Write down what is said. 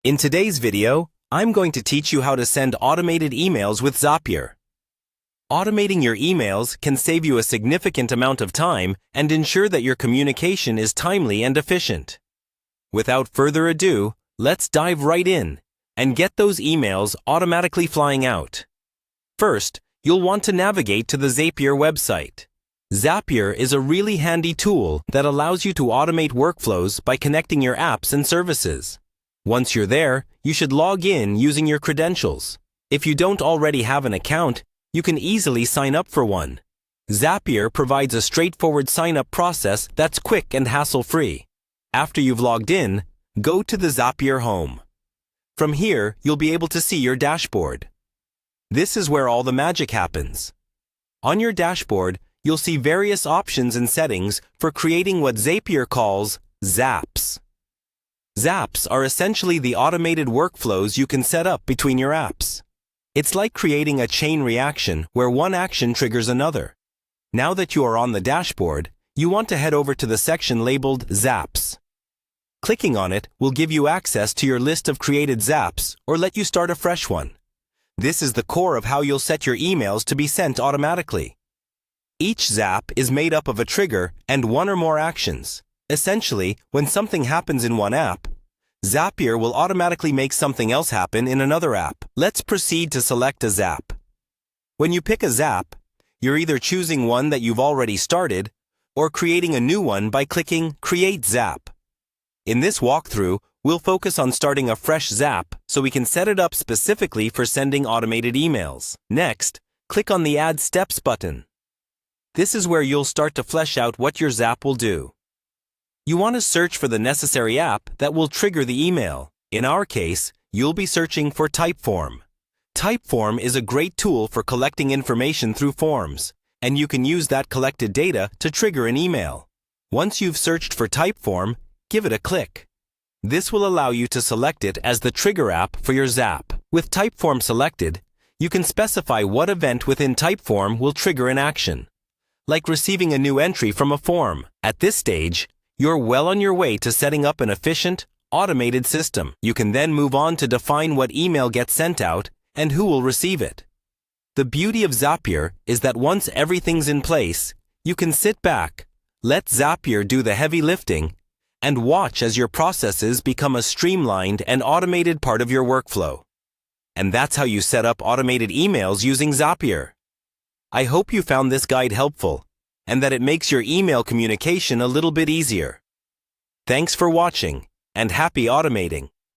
In today's video, I'm going to teach you how to send automated emails with Zapier. Automating your emails can save you a significant amount of time and ensure that your communication is timely and efficient. Without further ado, let's dive right in and get those emails automatically flying out. First, you'll want to navigate to the Zapier website. Zapier is a really handy tool that allows you to automate workflows by connecting your apps and services. Once you're there, you should log in using your credentials. If you don't already have an account, you can easily sign up for one. Zapier provides a straightforward sign-up process that's quick and hassle-free. After you've logged in, go to the Zapier home. From here, you'll be able to see your dashboard. This is where all the magic happens. On your dashboard, you'll see various options and settings for creating what Zapier calls Zaps. Zaps are essentially the automated workflows you can set up between your apps. It's like creating a chain reaction where one action triggers another. Now that you are on the dashboard, you want to head over to the section labeled Zaps. Clicking on it will give you access to your list of created Zaps or let you start a fresh one. This is the core of how you'll set your emails to be sent automatically. Each Zap is made up of a trigger and one or more actions. Essentially, when something happens in one app, Zapier will automatically make something else happen in another app. Let's proceed to select a Zap. When you pick a Zap, you're either choosing one that you've already started or creating a new one by clicking Create Zap. In this walkthrough, we'll focus on starting a fresh Zap so we can set it up specifically for sending automated emails. Next, click on the Add Steps button. This is where you'll start to flesh out what your Zap will do. You want to search for the necessary app that will trigger the email. In our case, you'll be searching for Typeform. Typeform is a great tool for collecting information through forms, and you can use that collected data to trigger an email. Once you've searched for Typeform, give it a click. This will allow you to select it as the trigger app for your Zap. With Typeform selected, you can specify what event within Typeform will trigger an action, like receiving a new entry from a form. At this stage, you're well on your way to setting up an efficient, automated system. You can then move on to define what email gets sent out and who will receive it. The beauty of Zapier is that once everything's in place, you can sit back, let Zapier do the heavy lifting, and watch as your processes become a streamlined and automated part of your workflow. And that's how you set up automated emails using Zapier. I hope you found this guide helpful and that it makes your email communication a little bit easier. Thanks for watching, and happy automating!